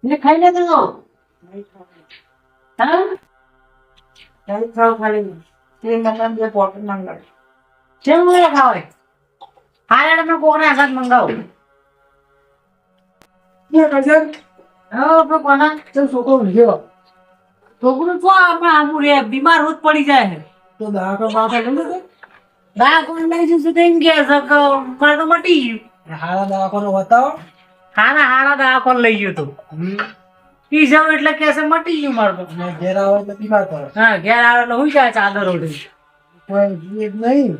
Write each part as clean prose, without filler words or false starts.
ને ખાઈ લે તો હા ચાલ ખાવ ખાલી તે મંગાવ દે પોટ મંગાવ કેમ મને ખાવે હારે તમે કોકના હાથ મંગાવો કે કજર હા તો કોના તો છોકરો ગયો છોકરું તો આપણે આમુ રે બીમાર હોત પડી જાય તો દાખલો બાપા લઈ લે દાખલો લઈ જશે તો એમ કે સક મારે તો મટી ગયું હારા દાખલો બતાવો હારા દાખલો લઈ ગયો તો પી જાવ એટલે કેસે મટી ગયું મારું તો ઘેર આવે એટલે બીમાર પડે હા ઘેર આવે એટલે હું જાય ચાદર ઓઢી કોઈ જીત નહીં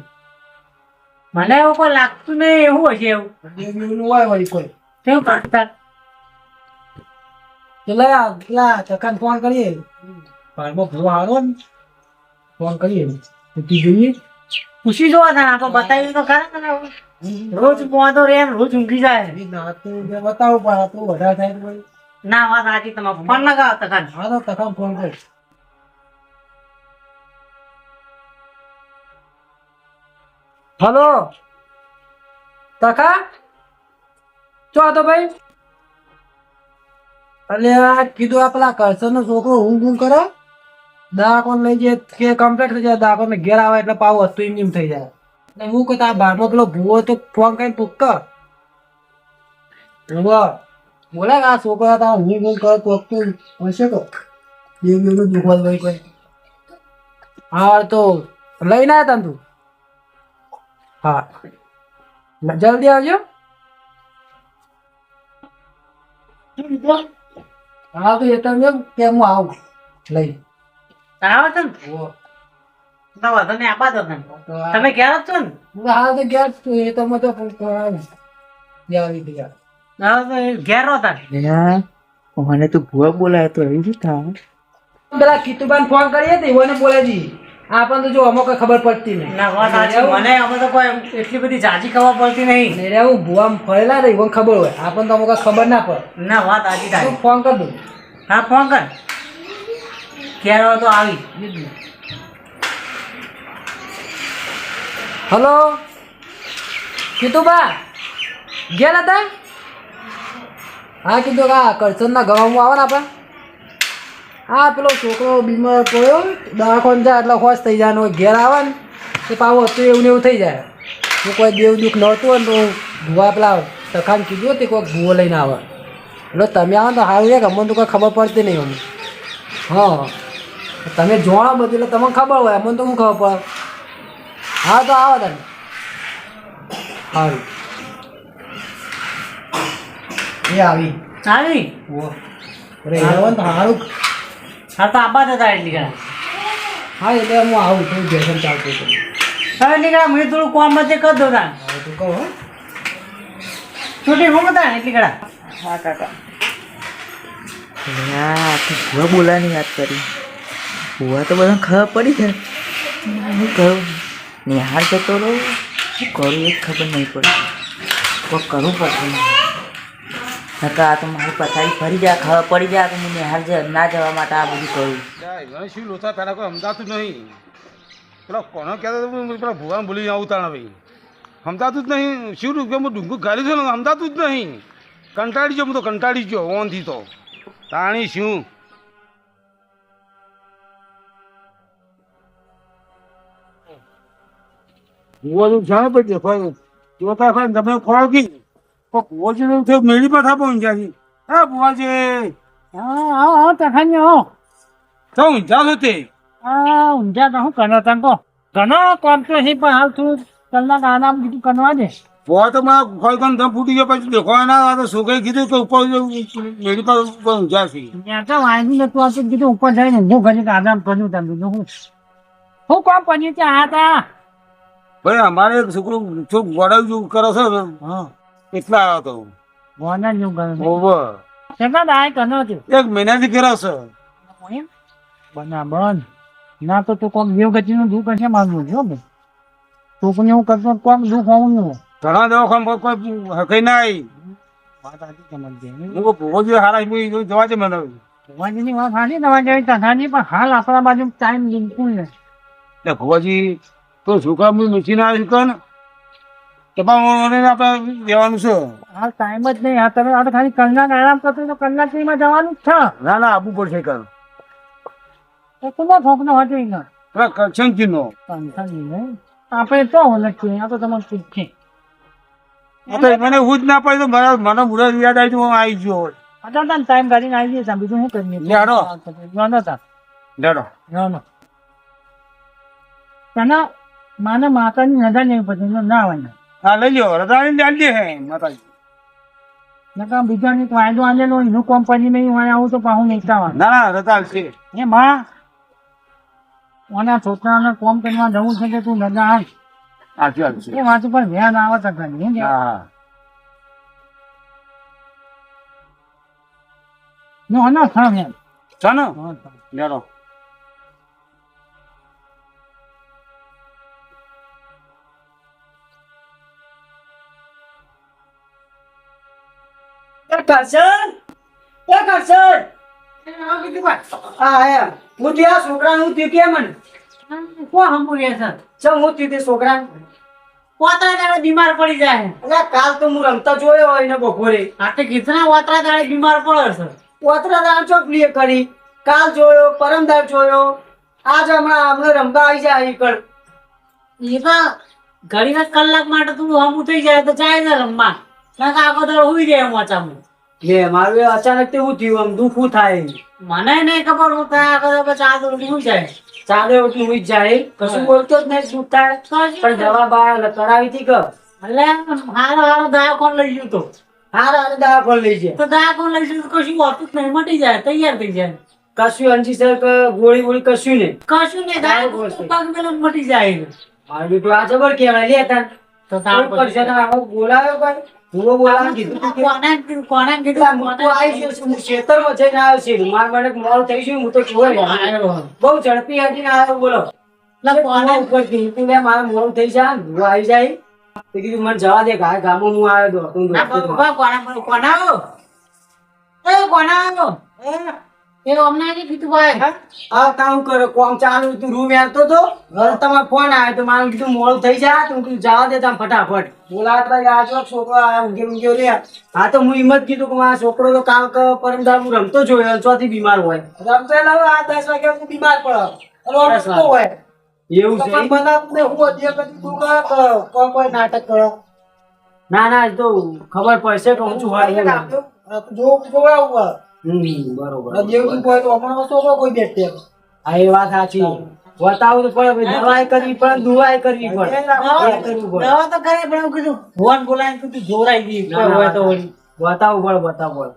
મને એવું કોઈ લાગતું નહીં એવું હશે એવું દેવીનું હોય વળી કોઈ કેવું કરતા પેલા ચકાન ફોન કરીએ ભાઈમાં ભૂ હારો ને ફોન કરીએ પૂછી જોઈએ પૂછી જોવા થાય આપણે બતાવ્યું તો ખરા ને રોજ મોંધો રે રોજ ઊંઘી જાય બતાવું પણ તો વધારે થાય તો ના વાત સાચી તમારે ફોન લગાવો તખાન હા તો તખાન ફોન કર હલો તખા ચો હતો ભાઈ અલે આ કીધું આ પેલા કરસનનો છોકરો ઊંઘ કરે દાખલો લઈ જાય કે કમ્પ્લીટ થઈ જાય દાખલો ને ઘેર આવે એટલે પાવ વસ્તુ એમ થઈ જાય એટલે હું કહું આ બારમાં પેલો ભૂવો તો ફોન કરીને પૂછતો બોલે આ છોકરા તા ઊંઘ કરે પૂછતું હશે તો એવું દુખવા ભાઈ કોઈ હા તો લઈને આવ્યા તું હા જલ્દી આવજો હા તો એ તમે કે હું આવું લઈ આવો છો ને આપા દો તમે ઘેર જ છો ને હા તો ઘેર એ તમે તો ઘેર હતા મને તો ભૂવા બોલાય તો એવું શું થાય પેલા કીતુબાન ફોન કરીએ તો એને બોલાવી આપણને તો જો અમુક ખબર પડતી નહીં ના વાત મને અમે તો કોઈ એટલી બધી જાજી ખબર પડતી નહીં ને હું ભૂવા ફરેલા રહી મને ખબર હોય આપણને તો અમુક ખબર ના પડે ના વાત આજી થાય ફોન કર દઉં હા ફોન કર ક્યારે તો આવી હલો કીતુબા ગયા હતા હા કીધું હા કરસનના ગામમાં આવે ને આપણે હા પેલો છોકરો બીમાર પડ્યો દવાખાને જાય એટલે હોશ થઈ જાય ઘેર આવે ને તો પાવો હતું એવું ને એવું થઈ જાય જો કોઈ દેવ દુઃખ નહોતું હોય ને તો ભૂવા પેલા તખાન કીધું તે કોઈક ભૂવો લઈને આવે એટલે તમે આવો ને તો સારું છે કે અમને તો કોઈ ખબર પડતી નહીં અમને હા તમે જોણો બધું એટલે તમને ખબર હોય અમને તો શું ખબર પડે હા તો આવો તમે સારું એ આવી ઓ અરે આવો ને તો સારું હા તો આબા હતા એટલી ઘણા હા એટલે હું આવું થોડું બેસન ચાલતું હતું હા એટલી ઘણા મેં થોડું કોમ મતે કરી દો તા તું કહો છૂટી હું હતા એટલી ઘણા હા કાકા ભૂવા બોલાની વાત કરી ભૂવા તો બધાને ખબર પડી છે હું કહું નિહાળ જતો રહું શું કરું એ ખબર નહીં પડી કોઈ કરવું પડશે નકા આ તો મારી પથારી ફરી જાય ખબર પડી જાય કે હું નિહાળ ના જવા માટે આ બધું કરું શું લોચા પહેલાં કોઈ સમજાતું જ નહીં પેલા કોનો કહેતો પેલા ભૂવાને ભૂલી આવતા ભાઈ સમજાતું જ નહીં શું રૂપિયા હું ડુંગું ગાલી છું ને સમજાતું જ નહીં કંટાળી ગયો હું તો કંટાળી ગયો ઓનથી તો તાણી શું ભૂવા તો જાણ પડશે કોઈ જોતા હોય તમે ખોરાક કી ભૂવાજી થયું મેળી પર થાપો ઊંઝાજી હા ભૂવાજી હા આવો તખાની આવો તો ઊંઝા છો તે હા ઊંઝા તો શું કરો તને કહો ઘણો કોમ તો નહીં પણ હાલ તું કલાક આરામ કીધું કરવા દે ભૂવા તો મારા ખોઈ દમ ફૂટી ગયો પછી દેખવા ના આવે તો છોકરી કીધું કે ઉપર મેળી પર ઉપર ઊંઝા છે ત્યાં તો વાંચી નતું આવતું કીધું ઉપર જઈને હું ઘણી આરામ કર્યું તમે બીજું હું કોમ કર્યું ત્યાં આ હતા ભાઈ અમારે એક છોકરો શું ગોડાયું કરે છે ને હા એટલા આવ્યો હતો ભોના જેવું કરે ઓવર કેટલા દાય કરનો છે એક મહિનાથી કર્યો છે બરાબર ના તો તું કોક દેવ ગતિનું દુઃખ હશે મારું જો ભાઈ તું પણ એવું કરતો કોક દુઃખ હોવું નહીં ઘણા દવાખાના કોઈ હકઈ ના આવી વાત સાચી સમજજે હું ભોગો હારા જવા દે મને ભગવાનજીની વાત સાચી તમારે જેવી તથાની પણ હાલ આપણા બાજુ ટાઈમ બિલકુલ નહીં એટલે ભોવાજી તો છોકરા મશીન આવી શકે ને તો પણ આપણે દેવાનું છે. આ ટાઈમ જ નહીં. આ તમે આ તો ખાલી કલાક આરામ કરતો તો કલાક માં જવાનું જ છે. ના ના આપવું પડશે કર તો તમે ઠોકનો હતો એના પેલા કરશનજીનો. આપણે તો ઓલટ છે. આ તો તમારે ઠીક છે. આ તો મને હું જ ના પડે તો મને મુરત યાદ આવી હું આવી ગયો હોત. અત્યારે તમે ટાઈમ કાઢીને આવી જઈએ. બીજું શું કરીએ? લેડો. લેડો. તને માને માતાની નજર નહીં પછી ના આવે. હા લઈ લ્યો રજાની ડાલી હે માતાજી. નકા બીજાને વાયદો આલેલો એનું કંપની નહીં હોય આવું તો પાછું નહીં આવવાનું. ના ના રજા છે. એ માં ઓના છોકરાને કોમ કરવા જવું છે કે તું રજા આવ. સાચી વાત છે. એ વાત ઉપર ધ્યાન આવે તો ઘણી. હા નો ના થામ એમ. ચાલો લેડો. બીમાર પડી જાય. કાલ તો હું રમતા જોયો હોય ને બપોરે આ તો કેટલા વાતરા દાડે બીમાર પડે છે. ઓતરા દાળ ચોકલીએ કરી. કાલ જોયો, પરમદાર જોયો, આજ હમણાં રમવા આવી જાય ઈકણ. એ તો ઘડી ના કલાક માટે તું હમું થઈ જાય તો જાય ને રમવા. આખો દાડો હુઈ જાય મોચામાં. લે મારું એ અચાનક તે શું થયું? આમ દુઃખ થાય. મને નહીં ખબર હોતા આખો દાડો ચા તો હુઈ જાય. ચાલે ઉઠી હુઈ જ જાય. કશું બોલતો જ નહીં. દુઃખ થાય પણ દવા બા કરાવી હતી કે એટલે હારો દવાખાન લઈ ગયો તો. હારા દવા પણ લઈ જાય તો દવાખાન લઈ ગયો તો કશું હોતું જ નહીં. મટી જાય, તૈયાર થઈ જાય. કશું અંજી સર ગોળી ગોળી કશું નહીં. કશું નહીં થાય. પગ મેલો મટી જાય. મારું બેટું આ જબર કહેવાય. લે તાર તો તાર કરશે બોલાવ્યો ભાઈ. હું બોલાવા કીધું તું કે કોને કીધું? હું તો આવી ગયો છું. હું ખેતરમાં જઈને આવ્યો છું. માર મને મોડું થઈ ગયું. હું તો જોયો બહુ ઝડપી હતી ને આવ્યો. બોલો ઉપર કીધું લે મારે મોડું થઈ જાય. હું આવી જાય તો કીધું મને જવા દે. ગામમાં હું આવ્યો હતો. એ અમને કીધું ભાઈ હા કામ કરો. કોમ ચાલુ તું રૂમ આવતો હતો. તમારો ફોન આવ્યો તો મારે કીધું મોડું થઈ જાય તો હું કીધું જવા દે તમે ફટાફટ. બોલાવત ભાઈ આ જો છોકરો આવ્યો ઊંઘે રે. હા તો હું એમ જ કીધું કે મારા છોકરો તો કાલ પરમદાર હું રમતો જોયો. ચોથી બીમાર હોય. રમતો એટલે હવે આ 10 વાગ્યા હું બીમાર પડે હોય એવું છે. કોઈ નાટક કરો. ના ના તો ખબર પડશે કે હું છું બરોબર. હા એ વાત સાચી. બતાવું તો પડે. દવાઈ કરવી પડે, દુવાઈ કરવી પડે. દવા તો કરે પણ કીધું ભગવાન બોલાય તું જોરાઈ ગઈ હોય તો વળી બતાવવું પડે.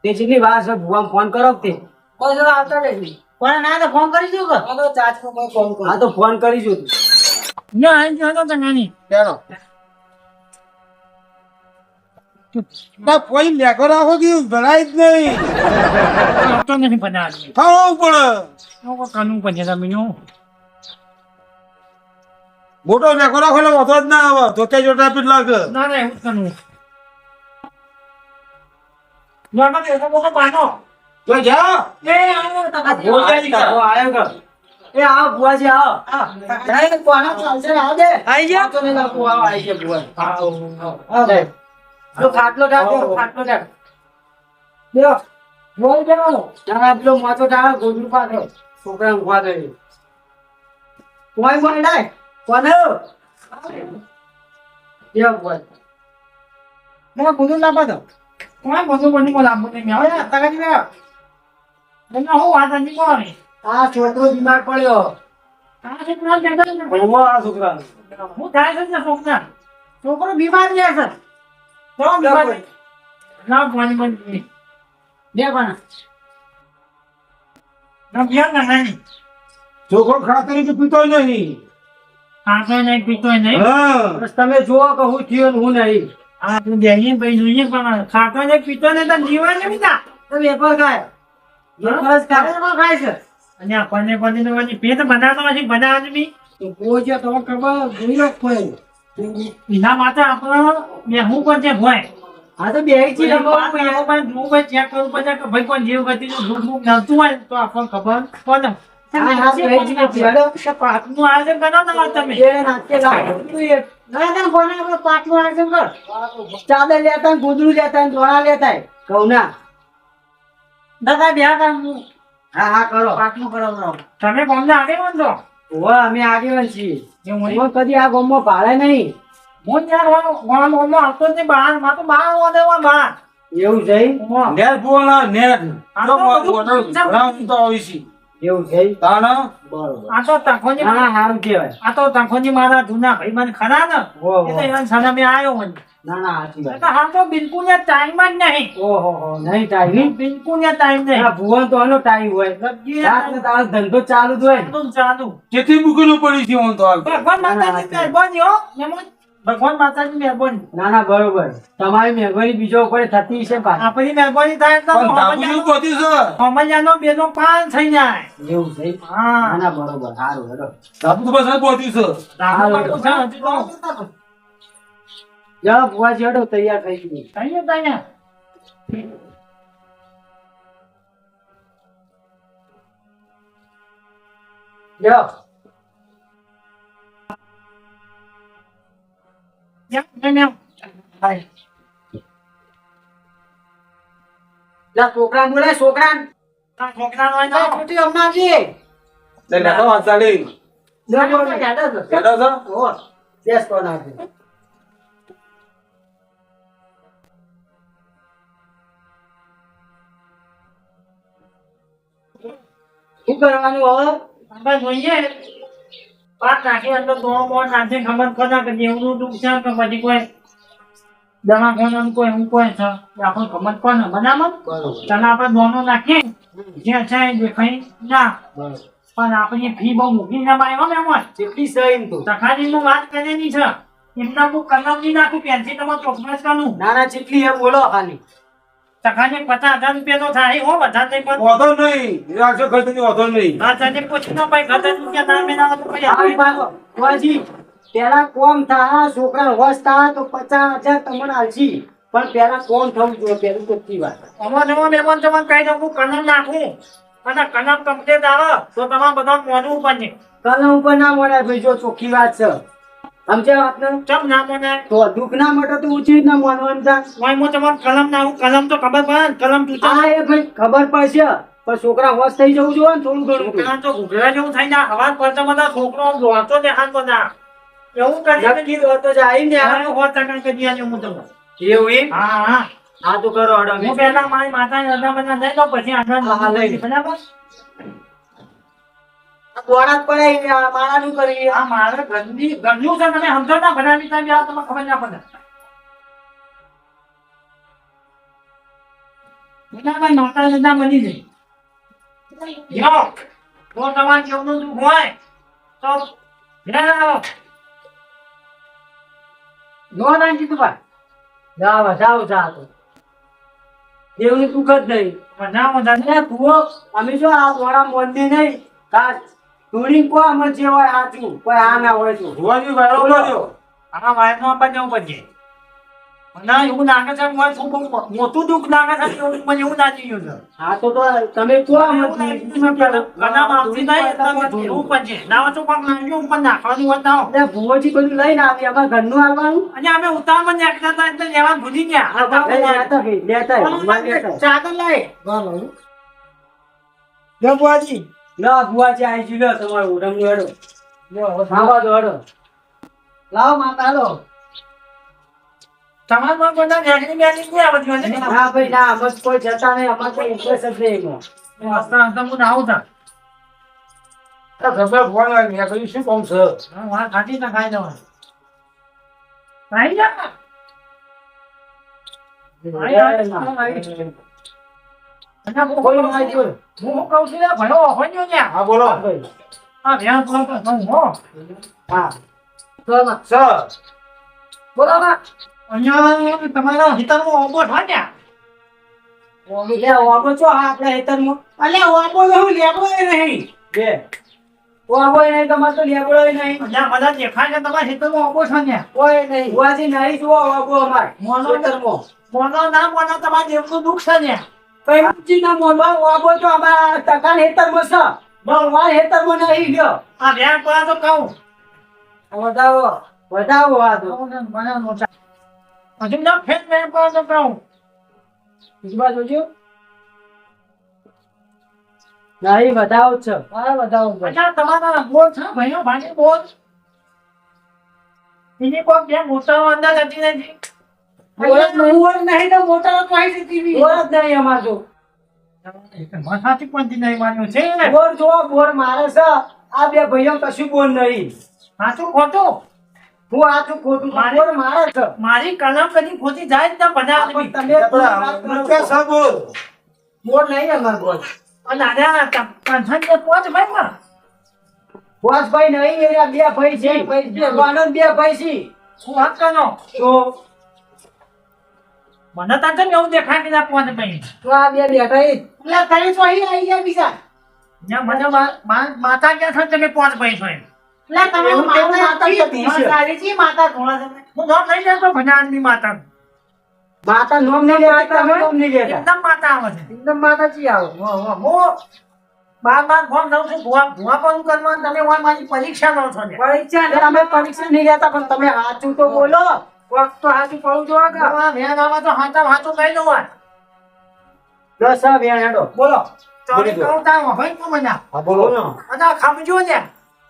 તે જેટલી વાર છે ભગવાન ફોન કરો તે બસ આવતા રહેશે. પણ ના તો ફોન કરી દઉં કે હા તો ફોન કરીશું તું. ના આવી ગયો તો નાની ચાલો કોઈ લેખો રાખો કે ભરાય જ નહીં. તો નથી બનાવી ખાવું પડે. કાનું પણ જમીનું મોટો લેખો રાખો એટલે વધો જ ના આવે. ધોતે જોતા પીટ લાગે. ના ના એવું કરવું. ના એનો મોટો પાનો તો જા. એ આવો તો ભોજાજી કાઢો આવ્યો કર. એ આવો ભુવાજી આવો. જાય કોના ચાલશે આવો દે. આઈ જા. તો ને લાગુ આવો આઈ ગયા ભુવાજી. આવો. તો ખાટલો ઢાકો. લ્યો બોલ દેવાનો. તારા પેલો માથો ઢાકો ગોદડું પાથરો. છોકરા ઊંઘવા દે. કોઈ બોલ ડાય. કોને? લ્યો બોલ. મને બધું ના પાડો. કોણ બધું બની બોલા મને મે આવે તગાજી મે. મને હું વાત નથી કોની. આ છોકરો બીમાર પડ્યો. આ છોકરા જગા ને આ છોકરા હું થાય છે ને છોકરા. છોકરો બીમાર છે સર. કોણ બીમાર? ના પાણી બંધ. બે પાણા. ના બિયા ના નહીં. છોકરો ખાતર તો પીતો નહીં. ખાતો નહીં પીતો નહીં. હા બસ તમે જુઓ કે હું થયો ને હું નહીં. આ તું દેહી ભાઈ જોઈએ પણ ખાતો નહીં પીતો નહીં તો જીવન નહીં બીજા. તો વેપાર ખાય. વેપાર જ ખાય. ખાય છે. અને આ કોને કોને તો પછી પેટ બનાવતો નથી બનાવવાનું બી. તો કોઈ તો ખબર જોઈ રાખ કોઈ. એના માટે આપણો મેં હું પણ છે ભોય. હા તો બે હું ચેક કરું પછી કે ભાઈ કોઈ જીવ ગતિ નું દુઃખ બુખ નડતું હોય તો આપણને ખબર પડે. હા, હા, બે જીવ છે. પાકનું આયોજન કરો ને તમે. એ નાખે લાગતું એ ના ના કોને આપણે પાટલું આયોજન કર. ચાદર લેતા ને ગોદડું લેતા ને દોણા લેતા ઘઉંના. દાદા બે કામ હા હા કરો. પાટલું કરાવડાવો. તમે કોમને આગેવાન છો? ઓવે અમે આગેવાન છીએ. એવું નહીં. હું કદી આ ગામમાં ભાડે નહીં. હું યાર વાળો આવતો જ નહીં બહાર. માં તો બહાર ઓદેવા બહાર. એવું છે? નેર બોલા નેર આ તો બધું ભણાવતો આવી છે એવું છે? તાણા બરોબર. આ તો તખોજી હા સારું કહેવાય. આ તો તખોજી મારા જૂના ભાઈ મને ખરા ને ઓહો. એટલે એના સામે મેં આવ્યો મને. ના ના સાચી વાત. તો હાલ તો બિલકુલ ને ટાઈમ જ નહીં. ઓહો હો નહીં ટાઈમ. બિલકુલ ને ટાઈમ નહીં. આ ભુવન તો આનો ટાઈમ હોય. રાતને તારો ધંધો ચાલુ જ હોય ને. ચાલુ ચાલુ. કેટલી મૂકેલું પડી છે હું તો હાલ ભગવાન માતાની મહેરબાની હો મહેમાન. ભગવાન માતાની મહેરબાની. ના ના બરોબર. તમારી મહેરબાની બીજો કોઈ થતી છે પાછી. આપણી મહેરબાની થાય તો પણ ધાબુજી પહોંચી છે સમજ્યાનો બેનો પાન થઈ જાય. એવું છે? હા. ના ના બરોબર. સારું હેડો. ધાબુ તો બસ પહોંચી છે રાખો બાપુ છે હજુ તો. જાઓ ભુવાજી હેડો તૈયાર થઈ ગઈ. થઈ ગયું તને? જાઓ. હાય. લા છોકરાને બોલાય છોકરાને. આ છોકરાનો હોય લા તો છૂટી હમણાંજી. લે લેખો વાંચાડી લે બોલો. કેતા છો ઓહો. બેસ કોણ આપે. શું કરવાનું હવે? આપણે જોઈએ પાક નાખી અંદર દોણો બોણ નાખી ખબર કોના કે જેવડું નુકસાન કે પછી કોઈ દવાખાનાનું કોઈ એવું કોઈ છે એ આપણે ખબર કોને બનાવવાનું બરોબર. તને આપણે દોણો નાખીએ જે છે એ દેખાય ના બરોબર. પણ આપણી ફી બહુ મોટી ના પાય હો મેમન. કેટલી છે એમ તો? તખાજીનું વાત કરેલી છે એમના હું કલમ નહીં નાખું પેન્સિલ તમારે ચોકલેટ કરું. ના ના કેટલી એમ બોલો ખાલી. તખાજી 50,000 રૂપિયા તો થાય હો વધારે નહીં પણ વાંધો નહીં રાખજો ખર્ચની વાંધો નહીં હા તને પૂછી ન પાય 50,000 રૂપિયા ના મેં ના તો પછી આવી પાકો. ભુવાજી, પેલા કોમ થા છોકરા હોશ થા તો 50,000 તમને આલશી. પણ પેલા કોમ થવું જોઈએ પેલું ચોખ્ખી વાત. અમારે મહેમાન તમને કહી દઉં હું કલમ નાખું અને કલમ કમ્પ્લીટ આવે તો તમારે બધા મોનવું પડે. કલમ ઉપર ના મળે ભાઈ જો ચોખ્ખી વાત છે. સમજ્યા વાતને? ચમ ના મને તો દુઃખ ના મળે તો ઊંચી રીતના માનવાનું થાય. હું તમારે કલમ નાખું કલમ તો ખબર પડે ને, કલમ તૂટે હા એ ભાઈ ખબર પડશે પણ છોકરા હોશ થઈ જવું જોઈએ ને થોડું ઘણું. છોકરા તો ઘૂઘરા જેવું થઈ જાય હવા પડતા બધા છોકરો આમ દોડતો દેખાતો ના એવું કરી નક્કી તો હતો જ આઈને આ. 100% કરી આલ્યું હું તમને. એવું એમ? હા હા હા તો કરો હડો. હું પહેલા મારી માતાને અડધા બધા લઈ લઉં પછી આગળ હા, લઈ લે. બરાબર દોડા જ પડે આ માળાનું કરી. આ મારે ગંદુ છે તમે સમજો ના બનાવી તમે આ તમને ખબર ના પડે ના ભાઈ માતા નતા બની જાય યો તો તમારે કેવનું દુઃખ હોય તો ધ્યાન આવો નો ના કીધું ભાઈ. જાવ જાવ જાવ. દેવની દુઃખ જ નહીં. મજા મજા અરે ભુવો, અમે જો આ મોડા મોંડી નહીં કા ધૂણી કો અમે જે હોય સાચું કોઈ આ ના હોય તો. ભુવાજી વાળો બોલ્યો આ વાયર નો આપવા જવું પડશે મને એવું લાગે છે મને ખૂબ મોટું દુઃખ લાગે છે કે મને એવું લાગી ગયું છે હા તો તમે કો અમે કદામ આવતી નહીં તમે ધોવું પડશે ના તો પણ લાગ્યું ઉપર નાખવાનું હોય તો અરે ભુવોજી બધું લઈને આવી અમારે ઘરનું આવવાનું. અને અમે ઉતાવળમાં નીકળ્યા હતા એટલે લેવા ભૂલી ગયા લેતા ભાઈ, લેતા અમારે લેતા. ચાદર લઈ લો ભુવાજી. લો ભુવાજી આવી ગયું. લો તમારું ઉડમનું હેડો. ખાવા દો હેડો. લાવો માતા લો. તમારે પણ બધા નેકડી બેકડી નહીં આવતી હોય ને ના ભાઈ ના અમે કોઈ જતા નહીં અમારે કોઈ ઇન્ટરેસ્ટ જ નહીં એમાં. હસતા હસતા હું નાવું તા ખબર ફોન આવી મેં કહ્યું શું કામ છે વાત ખાટી ના ખાઈ જવા ખાઈ જા કોઈ માહિતી હોય. હું કહું છું ભણો હોય ને હા બોલો ભાઈ. આ વ્યાજ પણ હો હા. તો એમાં સર બોલો બા. અહીંયા તમારા હિતરમાં ઓબો થાય ને ઓમી લે ઓબો છો આપણા હેતરમાં. અલે ઓબો હું લેબો નહીં બે. ઓબો નહીં તમારે તો લેબડો નહીં. અલ્યા બધા દેખાય છે તમારા હિતરમાં ઓબો છે ને કોઈ નહીં. ભુવાજી નહીં જુઓ ઓબો અમારે. મોનો હેતરમાં. મોનો ના મોનો તમારા દેવનું દુઃખ છે ને કઈ ઊંચી ના મોનવા ઓબો તો અમારા ટકાન હેતરમાં છે. બળવાન હેતરમાં નહીં ગયો. આ વ્યાજ પર તો કહું વધાવો. બતાવો આ તો મને મોટા હજુ ના ફેર મેં પણ તો કહું બીજી બાજુ જોજો નહીં બતાવો જ છે હા બતાવો અચ્છા તમારા બોલ છે ભાઈઓ ભાઈ બોલ બીજી કોઈ બે મોટા અંદર હતી નથી બોર નહીં તો મોટા તો આવી જતી બોર જ નહીં અમાર તો મસાથી પણ નહીં માન્યું છે બોર જો બોર મારે છે આ બે ભાઈઓ કશું બોર નહીં સાચું ખોટું હું આ તો ખોટું બોર મારે છે મારી કલમ કદી ખોટી જાય જ ના બનાવ પણ તમે બોર નહીં અમાર બોર અને આના કંઠન ને પોચ ભાઈ માં બોસ ભાઈ નહીં એ બે ભાઈ છે ભાઈ બે વાનન બે ભાઈ છે હું વાત કરનો તો મને તાર એવું દેખાય કે ના પોચ ભાઈ તો આ બે બેઠા એ એટલે તારે તો અહીં આવી ગયા બીજા જ્યાં મને માતા ક્યાં છો તમે પોચ ભાઈ છો એટલે તમે એવું કેવું માતા જતી છે? સારી છે માતા ધોળા તમે હું નામ લઈ લેતો ભજાનની માતા માતા નોમ નહીં લેતા તમે નોમ નહીં લેતા એકદમ માતા આવે છે એકદમ માતાજી આવો હું બાર ફોન દઉં છું ભુવા પણ કરવાનું તમે મારી પરીક્ષા લો છો ને પરીક્ષા ને અમે પરીક્ષા નહીં લેતા પણ તમે સાચું તો બોલો વખત તો સાચું પડવું જોવા કે વેન આવે તો હાથું લઈ લો વાત દસ વેણ હેડો બોલો ચોરી કહું તાર ભાઈ તું મને હા બોલો અને ખમજો ને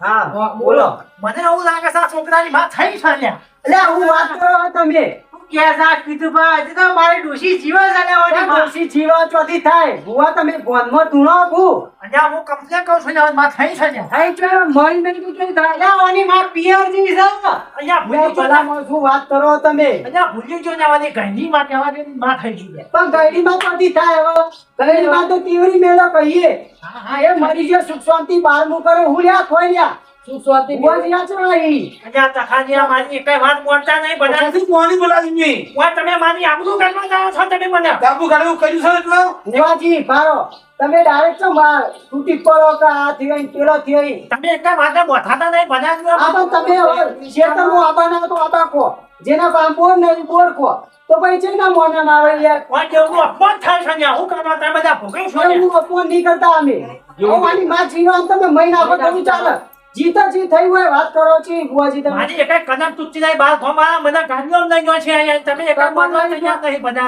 હા બોલો મને એવું લાગે છે આ છોકરાની વાત થઈ છે ને એટલે હું વાત કરો તમે કે જા કીધું ભાઈ તો મારી ડોશી જીવા ચાલ્યા ડોશી જીવા ચોથી થાય ભુવા તમે ફોનમાં ધૂણો કુ અને હું કમ્પ્લેન કહું છું ને વાત થઈ છે ને થઈ છે મળી નહીં તું કઈ થાય આની માં પિયર જેવી છે અહીંયા ભૂલી જો ભલા શું વાત કરો તમે અહીંયા ભૂલી જો ને આવાની ઘરની માં કહેવાની માં થઈ ગઈ પણ ગઈડીમાં ચોથી થાય હવે ગઈડીમાં તો તીવરી મેળો કહીએ હા એ મરી ગયો સુખ શાંતિ બારમું કરે હું લ્યા ખોઈ લ્યા સુખ શાંતિ બોલ્યા છે નહીં અહીંયા તખાનિયા મારી કઈ વાત બોલતા નહીં બધા કોની બોલાવી નહીં વા તમે મારી આબરૂ કાઢવા જાઓ છો તમે મને કાબુ કાઢવું કર્યું છે એટલે દેવાજી ભારો તમે ડાયરેક્ટ છો માર તૂટી પડો કે આ થયો પેલો થયો તમે એક વાતે બોથાતા નહીં બધા આ પણ તમે હવે શેતરનું આબા ના તો આબા કો જેના પા બોર નહીં બોર કો તો પછી છે ના મોના ના આવે યાર કોઈ જેવું અપમાન થાય છે ને હું કરવા તમે બધા ભોગવ છો ને હું અપમાન નહીં કરતા અમે ઓ મારી માં જીવો તમે મહી નાખો તો ચાલે જીતા જી થઈ હોય વાત કરો છે બુઆજી તમે મારી એક કદમ તૂટી જાય બાર ધોમારા મને ગાડીઓ લઈ ગયો છે અહીંયા તમે એક માનવા તૈયાર નહીં બધા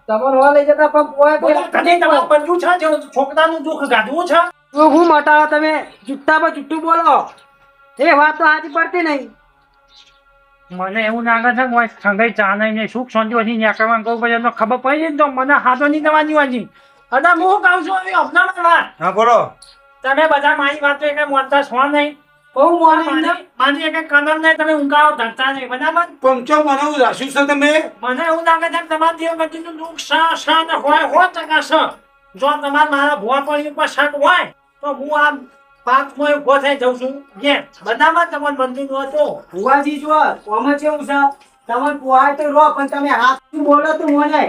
તમાર હોવા લઈ જતા પણ પોય કદી તમારે બન્યું છે જે છોકરાનું દુઃખ ગાઢવું છે તો હું મટાડો તમે જુઠ્ઠા પર જુઠ્ઠું બોલો એ વાત તો હાજી પડતી નહીં મને એવું લાગે છે કે સંગઈ ચા નહીં સુખ શાંતિ પછી નેકરવાનું કહું પછી એમને ખબર પડી ને તો મને હાથો નહીં દેવાની વાજી અને હું કહું છું હવે અપનામાં વાત હા બોલો તમે બધા મારી વાતો એક મોનતા છો નહીં બહુ મોની મારી એક કદર નહીં તમે ઊંઘાઓ ધરતા નહીં બરાબર પંચો મને એવું રાખ્યું છે તમે મને એવું લાગે છે કે તમારા દેવગતિનું દુઃખ સા ને હોય 100% જો તમારા મારા ભુવા પર ઉપર શક હોય તો હું આ પાકમાં ઉભો થઈ જઉં છું બધામાં તમારે બંધુ હતો ભુવાજી જો આમાં કેવું છે તમે પોહાય તો રો પણ તમે હાથ બોલો તો મને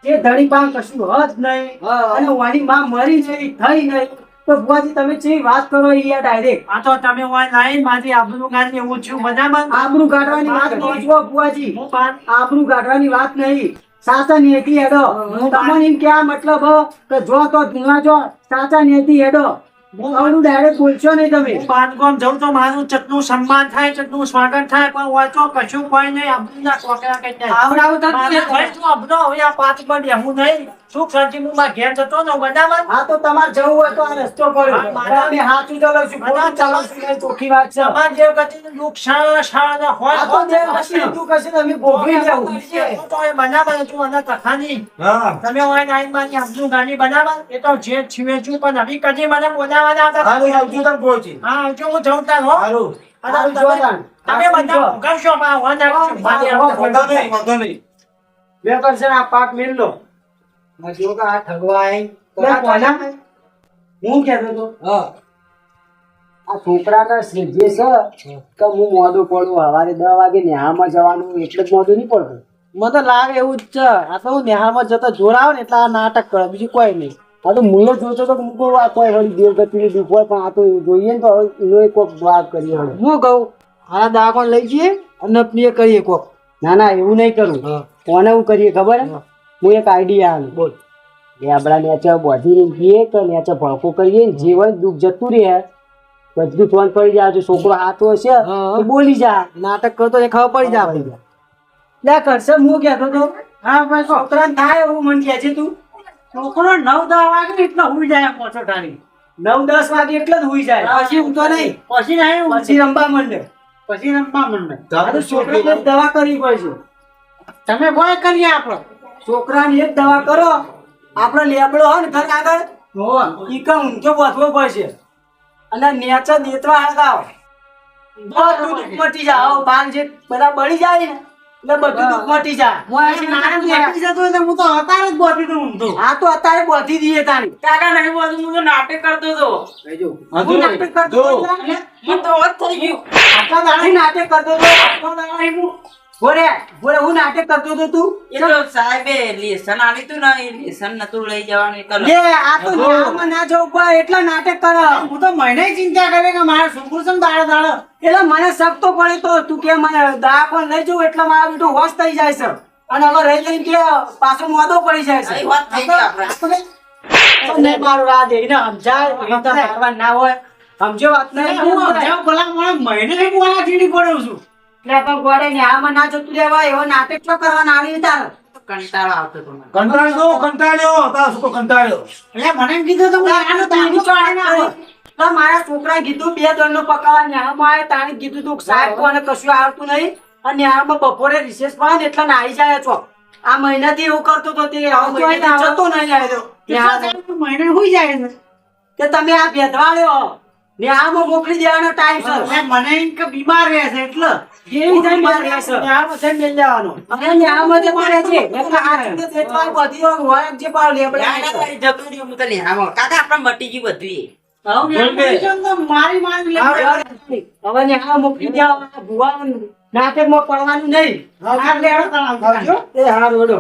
જે ધડી પાન કશું હજ નહીં અને વાની માં મરી નહીં થઈ નહીં તો ભુવાજી તમે જે વાત કરો યાર ડાયરેક્ટ આ તો તમે હોય લાઈન મારી આબરૂ ગાડી એવું છું બધામાં આબરૂ કાઢવાની વાત નહીં જો ભુવાજી હું બાર આબરૂ કાઢવાની વાત નહીં સાચા નેતી હેડો તમને એમ ક્યાં મતલબ કે જો તો ધીમા જો સાચા નેતી હેડો આવડું ડાયરેક્ટ બોલશો નહીં તમે હું બાંધકામ જઉં તો મારું ચટનું સન્માન થાય ચટનું સ્વાગત થાય પણ વાંચો કશું કોઈ નહીં આબરૂના કોકરા કઈ નહીં આવડાવું તો મારે ભાઈ શું અબનો હવે આ પાથ પર બેહું નહીં સુખ શાંતિ હું માં ઘેર જતો ને બધામાં હા તો તમારે જવું હોય તો આ રસ્તો પડ્યો અમે હાથું ચલાવ છું ખોટું ચલાવ છું એ ચોખ્ખી વાત છે તમાર જેવ ગતિનું દુઃખ શાળા હોય આ તો જે વસ્તુ તું કશે તો અમે ભોગવી લેવું તો એ બનાવવા તું અને તખાની હા તમે હોય નાઈન માની આબરૂ ગાડી બનાવવા એ તો જે છીવે છું પણ હવે કદી મને બોલાવવાના હતા હારું આવજો તમ પહોંચી હા જો હું જઉં તાર હો હારું અને હારું તમે જોતાન. બધા ભોગવશો પણ વાંધા નહીં. મારી વાંધો નહીં વાંધો નહીં બે કરશે આ પાક મેલ લો જો કે આ ઠગવાય તો આ કોના હું કહેતો તો આ છોકરાના જે છે કે હું મોડું પડું સવારે 10 વાગે નેહામાં જવાનું એટલે જ મોડું નહીં પડતું મને તો લાગે એવું જ છે આ તો હું નેહામાં જતો જોડાવ ને એટલે આ નાટક કરે બીજું કોઈ નહીં આ તો મુલ્લો જોતો તો મૂકો આ કોઈ વળી દેવગતિની દુઃખ હોય પણ આ તો જોઈએ ને તો હવે એનો કોક વાત કરીએ હું કહું આ દાગણ લઈ જઈએ અને પ્રિય કરીએ કોક ના ના એવું નહીં કરું કોને હું કરીએ ખબર હે હું એક આઈડિયા આલું બોલ એ આપણા નેચે બોધી જઈએ કે નેચે ભડકો કરીએ ને જે હોય દુઃખ જતું રહે બધું ફોન પડી જાય જો છોકરો હાથો હશે તો બોલી જા નાટક કરતો એ ખબર પડી જાય આપણે લે કરશે હું કહેતો તો હા ભાઈ કહો. છોકરાને થાય એવું મને કહે છે તું છોકરો 9-10 વાગે એટલો હુઈ જાય પોચો ટાણી 9-10 વાગે એટલે જ હુઈ જાય પછી ઊંઘતો નહીં પછી નહીં ઊંઘે. પછી રમવા માંડે પછી રમવા માંડે. આ તો છોકરાને જ દવા કરવી પડશે તમે કોઈ કરીએ આપણો છોકરાની એક દવા કરો આપણો લેબડો હોય ને ઘર આગળ ઈ કામ ઊંઘો બસવો પડશે અને નેચા દેતવા હળગાવો બધું દુઃખ મટી જાય આવો બાર જે બધા બળી જાય ને એટલે બધું દુઃખ મટી જાય હું આજે નારાયણ બેઠી જતો એટલે હું તો અત્યારે જ બોધી તો ઊંઘતો. આ તો અત્યારે બધી દઈએ તારી કાકા નહીં બોલતું, હું તો નાટક કરતો હતો. હું નાટક કરતો હતો એટલે મને તો વાત થઈ ગયું. આટલા દાડા હું નાટક કરતો હતો આટલા દાડા હું બોરે બોરે હું નાટક કરતો હતો તું એ તો સાહેબે લેસન આલી તું ને એ લેસન નતું લઈ જવાનું એ કલર. લે આ તો ન્યામાં ના જવું પડે એટલા નાટક કરે હું તો મહિને ચિંતા કરે કે મારા છોકરું છે ને દાડે દાડે. એટલે મને શક તો પડે તો તું કે મને દવાખાને લઈ જવું એટલે મારા બેટું હોશ થઈ જાય છે અને હવે રહી લઈને કે પાછો મોદો પડી જાય છે એ વાત થઈ ગઈ આપણે. તમને મારું રાહ એને સમજાય એ તો હારવા ના હોય સમજો વાત એટલે નહીં હું સમજાવું ભલા મને મહિને નહીં બોલા ચીડી પડ્યો છું. એટલે પણ ગોળે ને આમાં ના જતું રહેવાય એવો નાટક તો કરવાના આવી તાર કંટાળો આવતો હતો મને. કંટાળ્યો તારા છોકરો કંટાળ્યો એટલે મને એમ કીધું તો હું આનો તાની ચોળે ના આવું. તો મારા છોકરાએ કીધું 2 દંડનો પકાવવા ન્યામાં આવે તાણે કીધું તું સાહેબ કોને કશું આવડતું નહીં અને ન્યામાં બપોરે રિસેસ પડે ને એટલે નાહી જાય છો આ મહિનાથી એવું કરતો તો તે હવે મહિનાથી જતો નહીં આવ્યો કેટલા મહિને હોઈ જાય છે. કે તમે આ ભેદવાળ્યો ને આમાં મોકલી દેવાનો ટાઈમ છે એટલે મને એમ કે બીમાર રહે છે એટલે કેવી થઈ માર રહેશે ન્યામાં થઈને મેલ જવાનો અને ન્યામાં જે પડે છે એટલે આ રીતે ભેદવાળ બધી હોય જે પાવ લેબડે જતું રહ્યું હું તો લેવામાં. કાકા આપણે મટી ગયું બધું એ. મારી મારી લે. હવે ન્યા મોકલી દેવા ભુવા નાટકમાં પડવાનું નહીં આ લેડો તળાવ. એ હાર વડો